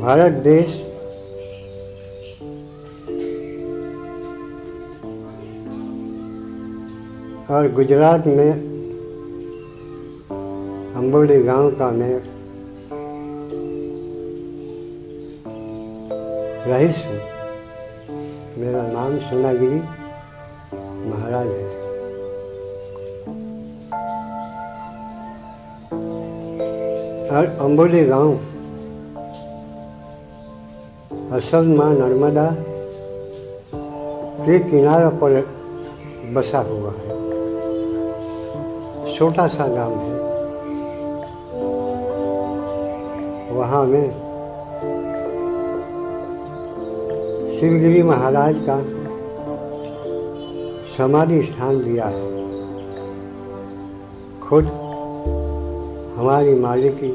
भारत देश और गुजरात में अंबोली गांव का मैं रईस हूँ। मेरा नाम सोनागिरी महाराज है। और अंबोली गांव असल माँ नर्मदा के किनारे पर बसा हुआ है। छोटा सा गांव है। वहाँ में शिवगिरी महाराज का समाधि स्थान दिया है। खुद हमारी मालिकी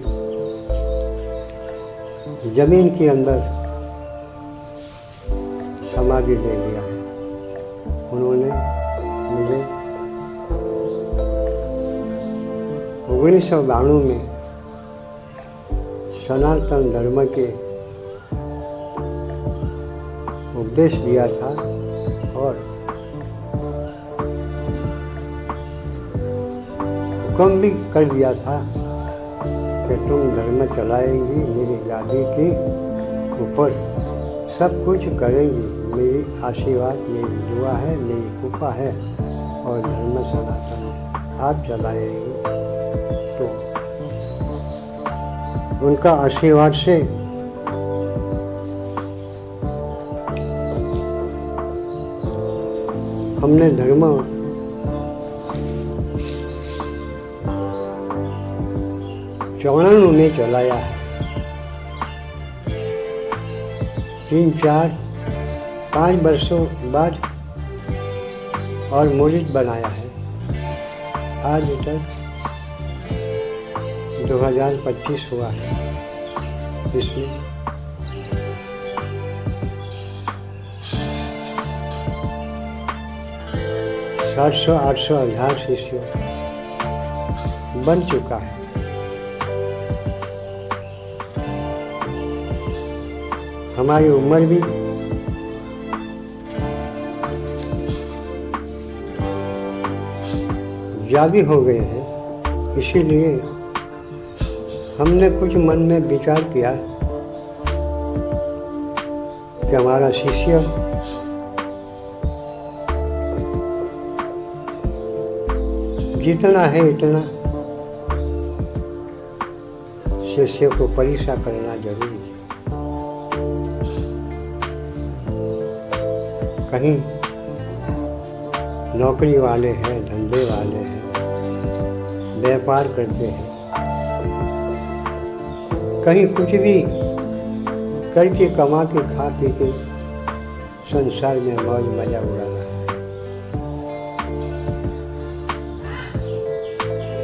जमीन के अंदर समाधि दे दिया है। उन्होंने मुझे 1992 में सनातन धर्म के उपदेश दिया था और हुक्म भी कर दिया था कि तुम धर्म चलाएंगी, मेरी गादी के ऊपर सब कुछ करेंगी। मेरी आशीर्वाद, मेरी दुआ है, मेरी कृपा है और धर्म सनातन आप चलाएंगी। तो उनका आशीर्वाद से हमने धर्म चौड़ाणु में चलाया है। 3, 4, 5 वर्षों बाद और मुरीद बनाया है। आज तक 2025 हुआ है। इसमें 700, 800, 1000 शिष्य बन चुका है। हमारी उम्र भी ज़्यादा हो गए हैं। इसीलिए हमने कुछ मन में विचार किया कि हमारा शिष्य जितना है इतना शिष्य को परीक्षा करना जरूरी है। कहीं नौकरी वाले हैं, धंधे वाले हैं, व्यापार करते हैं, कहीं कुछ भी करके कमा के खा पी के संसार में मौज मजा उड़ा रहा है।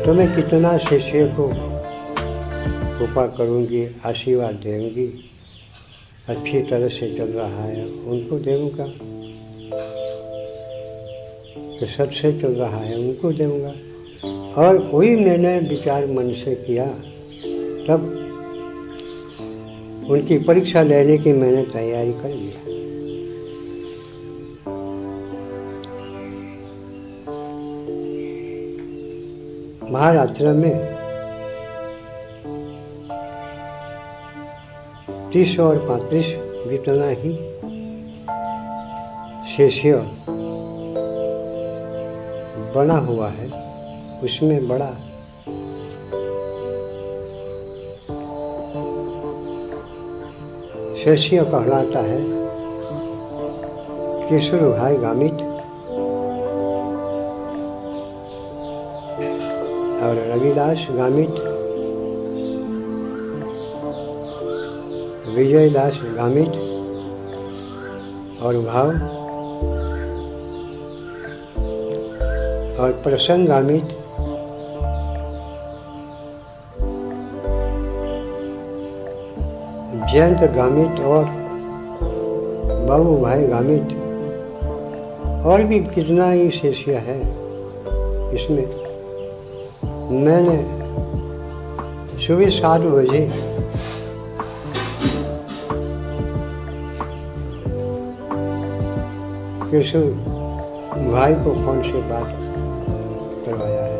तो मैं कितना शिष्य को कृपा करूंगी, आशीर्वाद देंगी, अच्छी तरह से चल रहा है उनको देऊंगा, कि सबसे चल रहा है उनको देऊंगा। और वही मैंने विचार मन से किया। तब उनकी परीक्षा लेने की मैंने तैयारी कर लिया। महाराष्ट्र में 30 और 35 जितना ही शिष्य बना हुआ है। उसमें बड़ा शिष्य कहलाता है किशोर भाई गामित और रविदास गामित, विजयदास गामित और भाव और प्रसन्न गामित, जयंत गामित और बाबू भाई गामित और भी कितना ही शिष्य है। इसमें मैंने सुबह 7 बजे केशव भाई को फोन से बात करवाया है।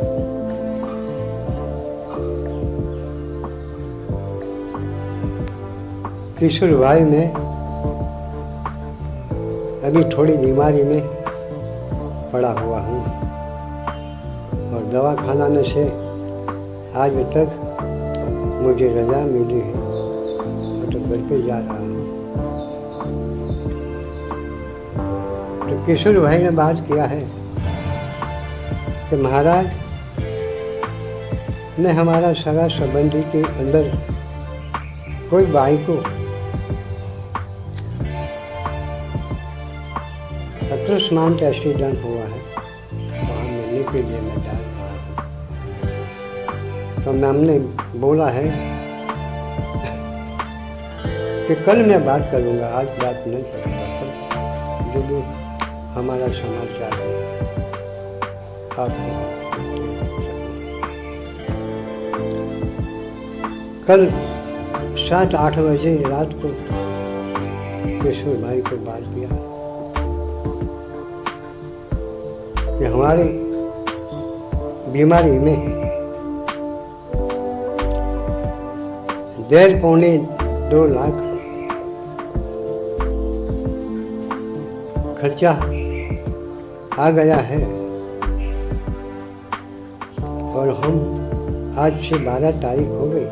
किशोर भाई में अभी थोड़ी बीमारी में पड़ा हुआ हूँ और दवा खाना में से आज तक मुझे रजा मिली है और तो घर पे जा रहा हूँ। तो किशोर भाई ने बात किया है कि महाराज ने हमारा सारा संबंधी के अंदर कोई भाई को अकस्मात एक्सीडेंट हुआ है, वहाँ मिलने के लिए मैं जा रहा हूँ। तो मैम ने बोला है कि कल मैं बात करूँगा, आज बात नहीं करूँगा। कल जो भी हमारा समाचार है आपको कल 7-8 बजे रात को केशव भाई को बात किया कि हमारी बीमारी में 1.5-2 लाख खर्चा आ गया है और हम आज से 12 तारीख हो गई।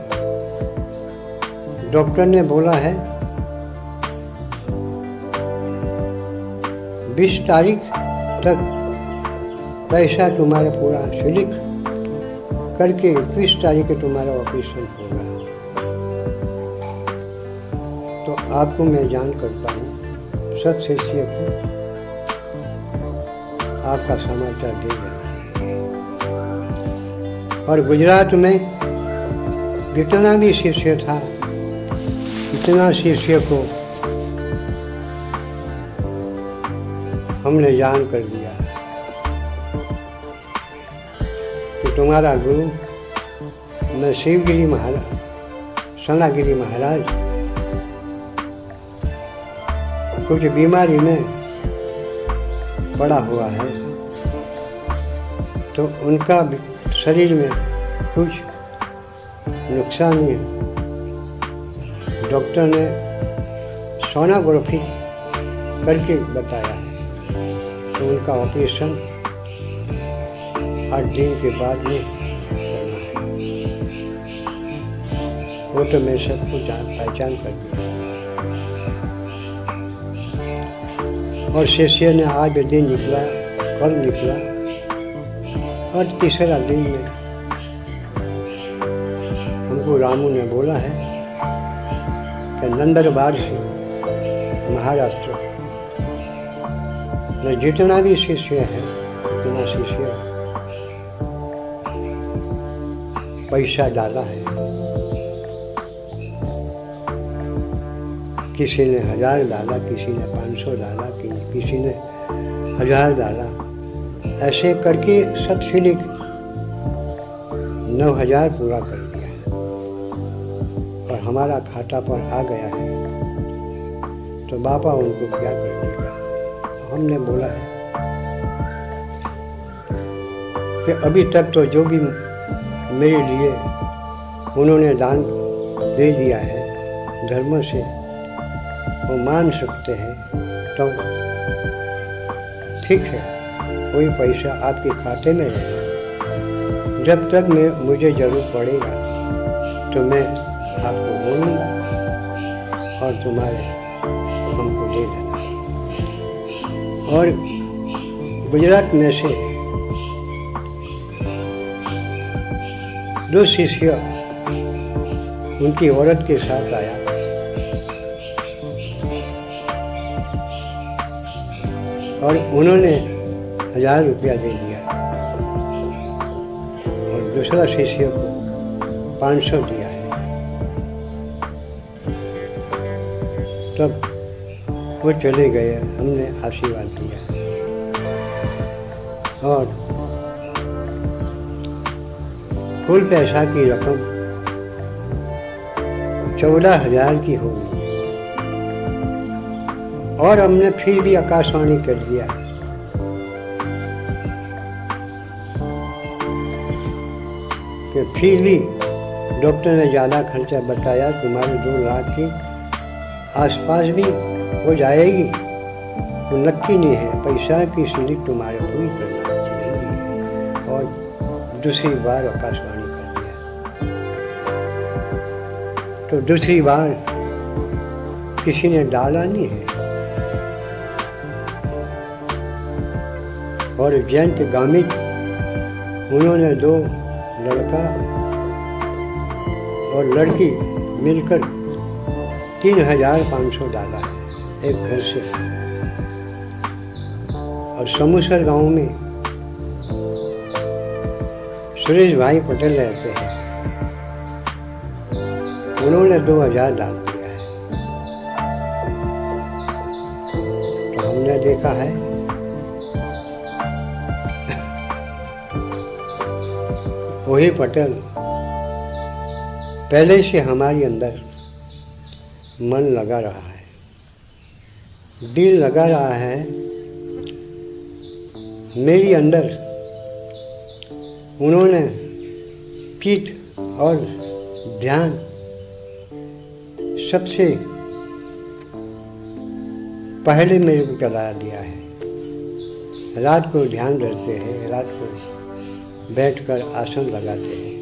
डॉक्टर ने बोला है 20 तारीख तक पैसा तुम्हारा पूरा सिलिक करके 21 तारीख को तुम्हारा ऑपरेशन होगा। तो आपको मैं जान करता हूँ, सब शिष्य को आपका समाचार दे देना। और गुजरात में जितना भी शिष्य था, इतना शिष्य को हमने जान कर दिया कि तुम्हारा गुरु न शिवगिरी महाराज, सनागिरी महाराज कुछ बीमारी में पड़ा हुआ है, तो उनका शरीर में कुछ नुकसान है। डॉक्टर ने सोनोग्राफी करके बताया है, तो उनका ऑपरेशन 8 दिन के बाद में करना है। वो तो मैं सबको पहचान कर दिया। और शिष्य ने आज दिन निकला, कल निकला और तीसरा दिन में हमको रामू ने बोला है कि नंदरबार से महाराष्ट्र में जितना भी शिष्य है, उतना शिष्य पैसा डाला है। किसी ने 1000 डाला, किसी ने 500 डाला, किसी ने 1000 डाला, ऐसे करके सब सिलिक 9000 पूरा कर दिया है और हमारा खाता पर आ गया है। तो बापा उनको क्या कर देगा। हमने बोला है कि अभी तक तो जो भी मेरे लिए उन्होंने दान दे दिया है धर्म से, वो मान सकते हैं, तो ठीक है, कोई पैसा आपके खाते में रहेगा। जब तक मुझे जरूरत पड़ेगा तो मैं आपको बोलूँगा और तुम्हारे हमको दे देना। और गुजरात में से 2 शिष्य उनकी औरत के साथ आया और उन्होंने 1000 रुपया दे दिया और दूसरा शिष्य को 500 दिया है। तब वो चले गए, हमने आशीर्वाद दिया और कुल पैसा की रकम 14,000 की होगी और हमने फिर भी आकाशवाणी कर दिया कि फिर भी डॉक्टर ने ज़्यादा खर्चा बताया, तुम्हारे 2 लाख के आसपास भी हो जाएगी, वो नक्की नहीं है, पैसा की स्लिप तुम्हारे पूरी करना जरूरी है। और दूसरी बार आकाशवाणी कर दिया। तो दूसरी बार किसी ने डाला नहीं है। और जयंत गामित, उन्होंने 2 लड़का और लड़की मिलकर 3,500 डाला है एक घर से। और समूसर गांव में सुरेश भाई पटेल रहते हैं, उन्होंने 2,000 डाल दिया है। तो हमने देखा है वही पटेल पहले से हमारे अंदर मन लगा रहा है, दिल लगा रहा है। मेरी अंदर उन्होंने चित्त और ध्यान सबसे पहले मेरे को चला दिया है। रात को ध्यान करते हैं, रात को बैठकर आसन लगाते हैं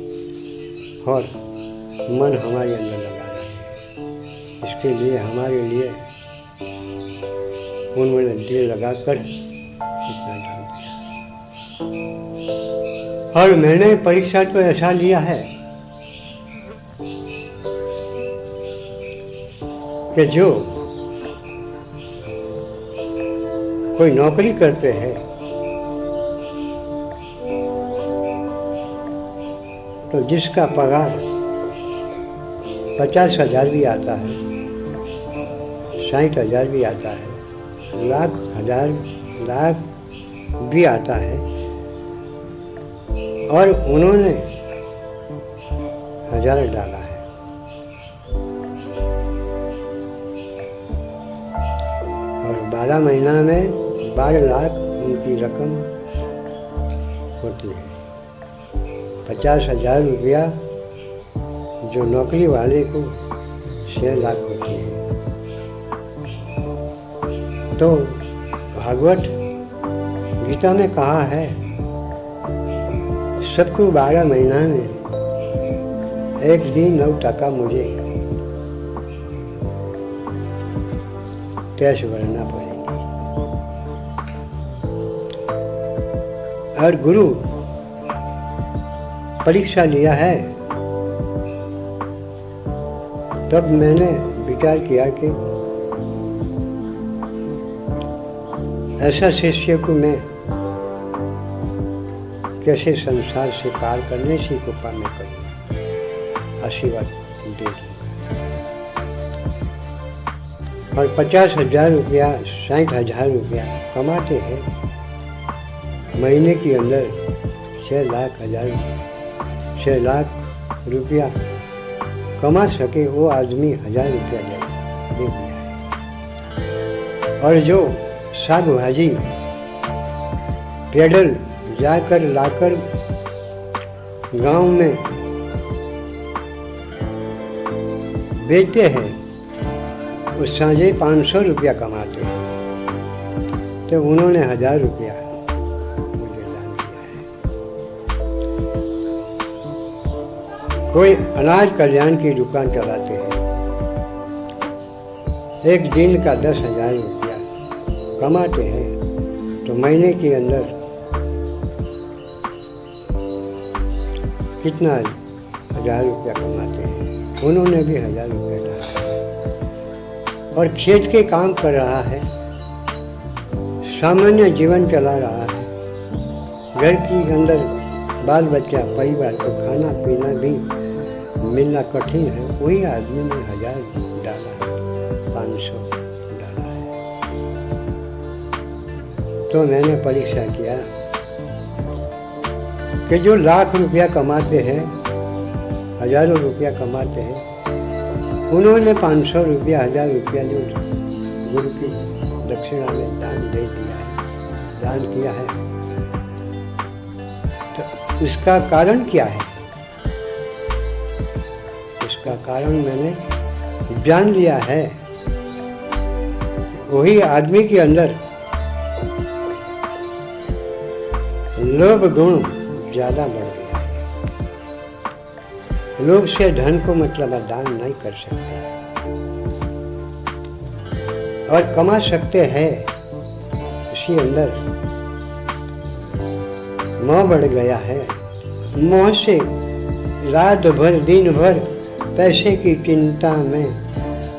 और मन हमारे अंदर लगा रहे हैं। इसके लिए हमारे लिए उन्होंने दिल लगाकर इतना डाल दिया। और मैंने परीक्षा तो ऐसा लिया है कि जो कोई नौकरी करते हैं तो जिसका पगार 50,000 भी आता है, 60,000 भी आता है, लाख भी आता है, और उन्होंने 1,000 डाला है। और 12 महीना में 12 लाख उनकी रकम होती है। 50,000 रुपया जो नौकरी वाले को 6 लाख होती है। तो भागवत गीता में कहा है सबको 12 महीना में एक दिन 9 टका मुझे टैक्स भरना पड़ेगी। और गुरु परीक्षा लिया है तब मैंने विचार किया कि ऐसा शिष्य को मैं कैसे संसार से पार करने की कृपा में करूँगा, आशीर्वाद दे दूँगा। और 50,000 रुपया 60,000 रुपया कमाते हैं, महीने के अंदर 6 लाख रुपया कमा सके वो आदमी 1,000 रुपया दे दिया है। और जो साग भाजी पैदल जाकर लाकर गांव में बेचते हैं, उस साझे 500 रुपया कमाते हैं। तो उन्होंने 1,000 रुपया मुझे दान दिया है। कोई अनाज कल्याण की दुकान चलाते हैं, एक दिन का 10,000 रुपया कमाते हैं, तो महीने के अंदर कितना 1,000 रुपया कमाते हैं। उन्होंने भी 1,000 रुपया डाला और खेत के काम कर रहा है, सामान्य जीवन चला रहा है। घर के अंदर बाल बच्चा परिवार को खाना पीना भी मिलना कठिन है, वही आदमी ने 1,000 डाला है, 500 डाला है। तो मैंने परीक्षा किया कि जो लाख रुपया कमाते हैं, हजारों रुपया कमाते हैं, उन्होंने 500 रुपया 1,000 रुपया जो गुरु की दक्षिणा में दान दे दिया है, दान किया है। तो उसका कारण क्या है? उसका कारण मैंने जान लिया है। वही आदमी के अंदर लोभ गुण ज्यादा बढ़ गया है। लोभ से धन को मतलब दान नहीं कर सकते और कमा सकते हैं। उसी अंदर मोह बढ़ गया है। मोह से रात भर दिन भर पैसे की चिंता में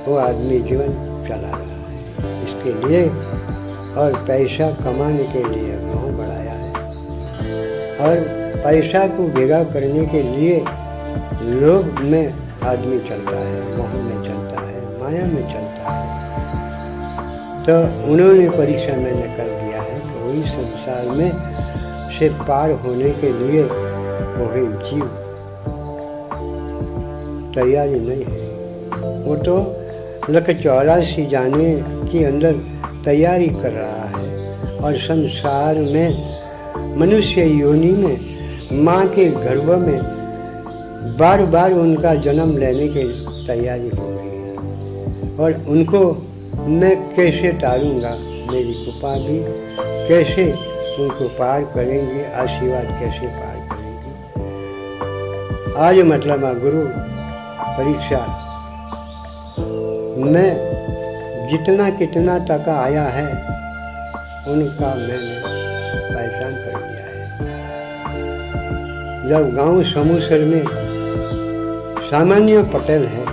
वो आदमी जीवन चला रहा है। इसके लिए और पैसा कमाने के लिए मोह बढ़ाया है और पैसा को भेगा करने के लिए लोभ में आदमी चलता है, मोह में चलता है, माया में चलता है। तो उन्होंने परीक्षा मैंने कर दिया है कि वही संसार में से पार होने के लिए वही जीव तैयारी नहीं है। वो तो 184 जाने के अंदर तैयारी कर रहा है और संसार में मनुष्य योनि में माँ के गर्भ में बार बार उनका जन्म लेने की तैयारी हो गई है। और उनको मैं कैसे टालूंगा? मेरी कृपा भी कैसे उनको पार करेंगे, आशीर्वाद कैसे पार करेंगे? आज मतलब गुरु परीक्षा में जितना कितना टका आया है उनका मैंने पहचान कर लिया है। जब गांव समूसर में सामान्य पटेल है,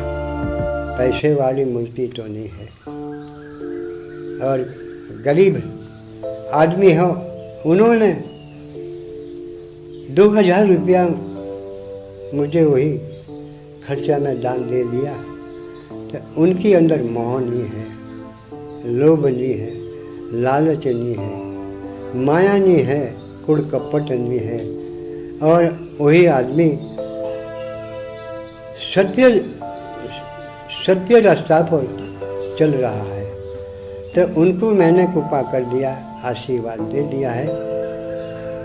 पैसे वाली मूर्ति तो नहीं है, और गरीब आदमी हो, उन्होंने 2000 रुपया मुझे वही खर्चा में दान दे दिया। तो उनके अंदर मोह नहीं है, लोभ नहीं है, लालच नहीं है, माया नहीं है, कुड़ कपट नहीं है, और वही आदमी सत्य रास्ता पर चल रहा है। तो उनको मैंने कृपा कर दिया, आशीर्वाद दे दिया है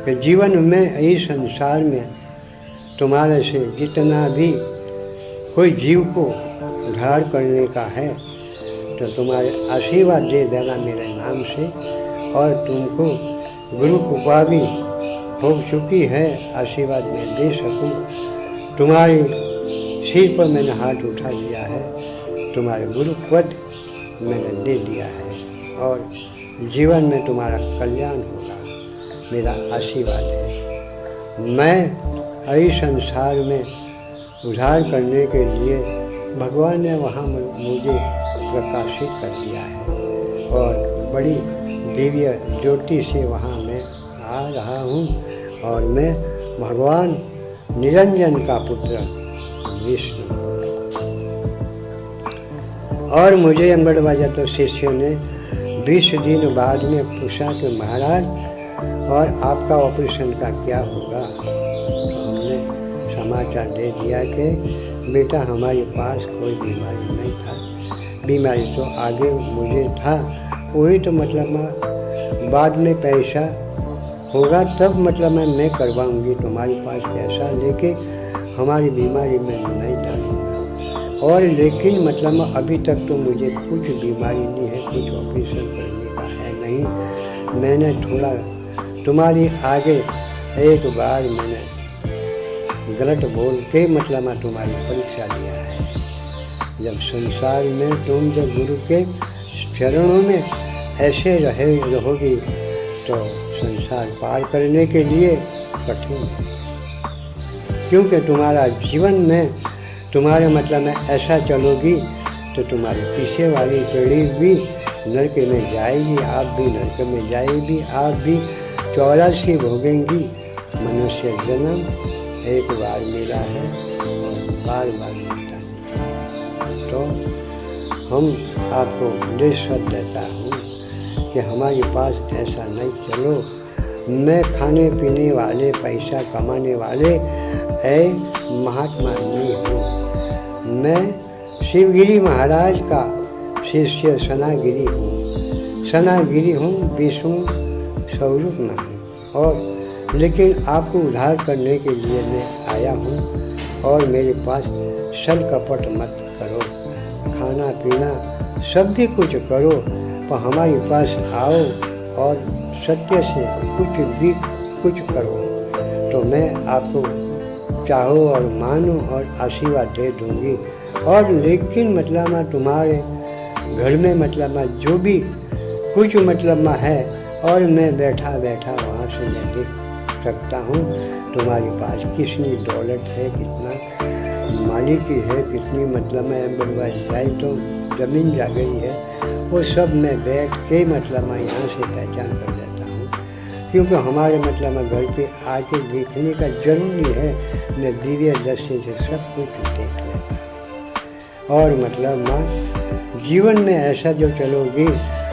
कि जीवन में इस संसार में तुम्हारे से जितना भी कोई जीव को उद्धार करने का है तो तुम्हारे आशीर्वाद दे देना मेरे नाम से। और तुमको गुरु कृपा भी हो चुकी है, आशीर्वाद मैं दे सकूं। तुम्हारे सिर पर मैंने हाथ उठा दिया है, तुम्हारे गुरु पद मैंने दे दिया है और जीवन में तुम्हारा कल्याण होगा, मेरा आशीर्वाद है। मैं इस संसार में उद्धार करने के लिए भगवान ने वहाँ मुझे प्रकाशित कर दिया है और बड़ी दिव्य ज्योति से वहाँ मैं आ रहा हूँ। और मैं भगवान निरंजन का पुत्र विष्णु। और मुझे अंगड़बाजा तो शिष्य ने 20 दिन बाद में पूछा कि महाराज और आपका ऑपरेशन का क्या होगा? तो हमने समाचार दे दिया कि बेटा हमारे पास कोई बीमारी नहीं था, बीमारी तो आगे मुझे था, वही तो मतलब बाद में पैसा होगा तब मतलब मैं करवाऊंगी तुम्हारे पास पैसा लेके, हमारी बीमारी में नहीं डालूंगा। और लेकिन मतलब अभी तक तो मुझे कुछ बीमारी नहीं है, कुछ ऑपरेशन करने का है नहीं। मैंने थोड़ा तुम्हारी आगे एक बार मैंने गलत बोल के मतलब तुम्हारी परीक्षा लिया है। जब संसार में तुम जब गुरु के चरणों में ऐसे रहोगी तो संसार पार करने के लिए कठिन है, क्योंकि तुम्हारा जीवन में तुम्हारे मतलब में ऐसा चलोगी तो तुम्हारे पीछे वाली पीढ़ी भी नरक में जाएगी, आप भी नरक में जाएगी, आप भी 84 भोगेंगी। मनुष्य जन्म एक बार मिला है और बार बार मिलता नहीं। तो हम आपको उपदेश देता हूँ कि हमारे पास ऐसा नहीं चलो। मैं खाने पीने वाले, पैसा कमाने वाले महात्मा नहीं हूँ। मैं शिवगिरी महाराज का शिष्य सनागिरी हूँ। सनागिरी हूँ, विष्णु स्वरूप में हूँ, और लेकिन आपको उद्धार करने के लिए मैं आया हूँ। और मेरे पास छल कपट मत करो, खाना पीना सब भी कुछ करो, पर हमारे पास आओ और सत्य से कुछ करो, तो मैं आपको चाहो और मानो और आशीर्वाद दे दूंगी। और लेकिन मतलब मैं तुम्हारे घर में मतलब मैं जो भी कुछ मतलब मैं है, और मैं बैठा बैठा वहाँ से मैं देख सकता हूँ तुम्हारे पास कितनी दौलत है, कितना मालिकी है, कितनी मतलब मैं बलवा जाए तो ज़मीन जा गई है, वो सब मैं बैठ के मतलब मैं यहाँ से पहचान कर लेता हूँ। क्योंकि हमारे मतलब मैं घर पे आके देखने का जरूरी है, मैं दिव्य दृष्टि से सब कुछ देख लेता हूँ। और मतलब मैं जीवन में ऐसा जो चलोगी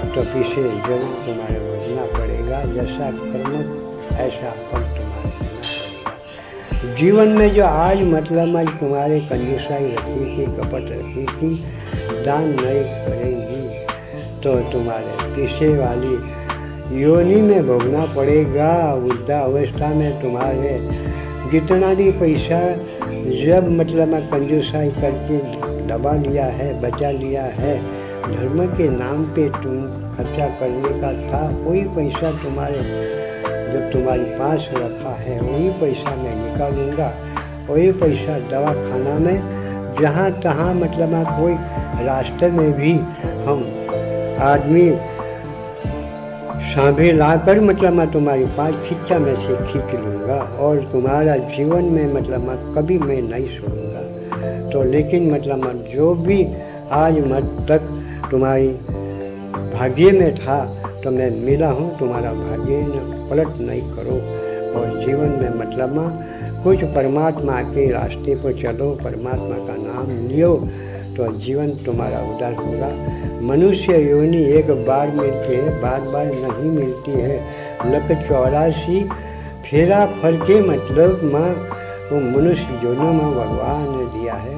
तो पीछे जरूर तुम्हारे भोगना पड़ेगा, जैसा कर्म ऐसा फल तुम्हारे देना पड़ेगा। जीवन में जो आज मतलब आज तुम्हारे कंजूसाई रखी थी, कपट रखी थी, दान नहीं करेंगी तो तुम्हारे पीछे वाली योनि में भोगना पड़ेगा। वृद्धावस्था में तुम्हारे जितना भी पैसा जब मतलब मैं कंजूसाई करके दबा लिया है, बचा लिया है, धर्म के नाम पे तुम खर्चा करने का था, वही पैसा तुम्हारे जब तुम्हारे पास रखा है वही पैसा मैं निकालूंगा। वही पैसा दवा खाना में जहाँ तहाँ मतलब कोई रास्ते में भी हम आदमी सांभे लाकर मतलब मैं तुम्हारे पास खिच्चा में से खींच लूँगा, और तुम्हारा जीवन में मतलब मैं कभी मैं नहीं छोड़ूंगा। तो लेकिन मतलब मैं जो भी आज मत तक तुम्हारी भाग्य में था तो मैं मिला हूँ, तुम्हारा भाग्य पलट नहीं करो। और जीवन में मतलब कुछ परमात्मा के रास्ते पर चलो, परमात्मा का नाम लियो तो जीवन तुम्हारा उदार होगा। मनुष्य योनि एक बार मिलती है, बार बार नहीं मिलती है। लक 84 फेरा फल के मतलब माँ वो मनुष्य योनि में भगवान ने दिया है,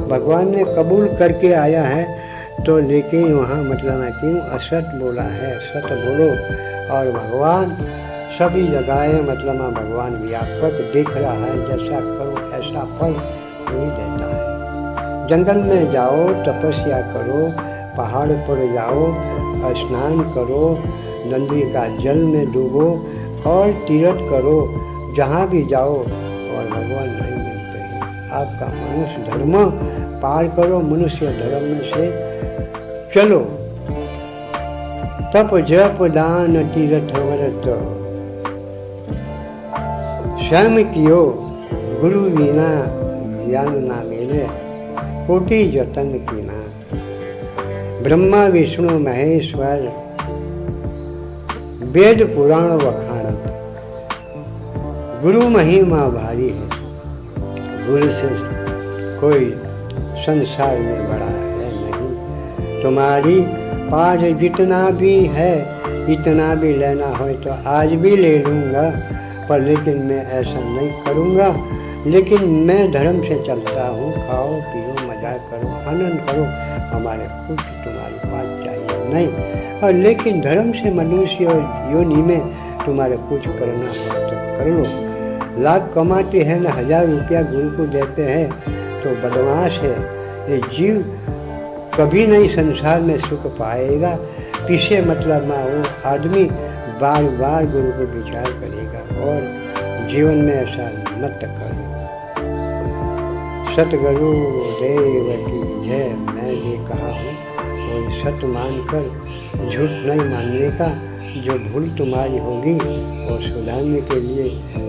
भगवान ने कबूल करके आया है। तो लेकिन वहाँ मतलब क्यों असत बोला है, सत बोलो। और भगवान सभी जगह मतलब भगवान व्यापक दिख रहा है, जैसा करो ऐसा फल वही देता है। जंगल में जाओ तपस्या करो, पहाड़ पर जाओ स्नान करो, नदी का जल में डूबो और तीर्थ करो, जहाँ भी जाओ और भगवान नहीं मिलते हैं। आपका मनुष्य धर्म पार करो, मनुष्य धर्म से चलो। तप जप दान तीर्थ व्रत श्रम कियो, गुरु बिना ज्ञान ना मिले, कोटि जतन कीना। ब्रह्मा विष्णु महेश्वर वेद पुराण वखाणत, गुरु महिमा भारी है, गुरु से कोई संसार में बड़ा है नहीं। तुम्हारी पास जितना भी है इतना भी लेना हो तो आज भी ले लूँगा, पर लेकिन मैं ऐसा नहीं करूँगा। लेकिन मैं धर्म से चलता हूँ, खाओ पियो मजा करो आनंद करो, हमारे कुछ तुम्हारे पास चाहिए नहीं। और लेकिन धर्म से मनुष्य योनि में तुम्हारे कुछ करना है तो कर लो। लाख कमाते हैं ना 1000 रुपया गुरु को देते हैं तो बदमाश है। ये जीव कभी नहीं संसार में सुख पाएगा। पीछे मतलब वो आदमी बार बार गुरु को विचार करेगा। और जीवन में ऐसा मत करो। सतगुरु देव की जय। मैं ये कहा हूँ और सत्य मानकर झूठ नहीं मानने का। जो भूल तुम्हारी होगी और सुधारने के लिए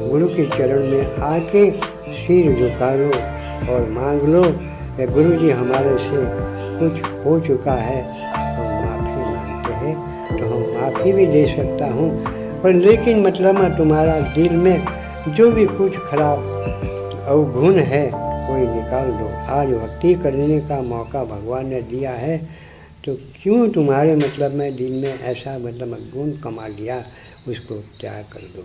गुरु के चरण में आके सिर झुका लो और मांग लो कि गुरु जी हमारे से कुछ हो चुका है, हम माफ़ी मांगते हैं। तो हम माफ़ी भी दे सकता हूँ, पर लेकिन मतलब तुम्हारा दिल में जो भी कुछ खराब अवगुण है कोई निकाल दो। आज भक्ति करने का मौका भगवान ने दिया है, तो क्यों तुम्हारे मतलब में दिल में ऐसा मतलब गुण कमा लिया, उसको त्याग कर दो।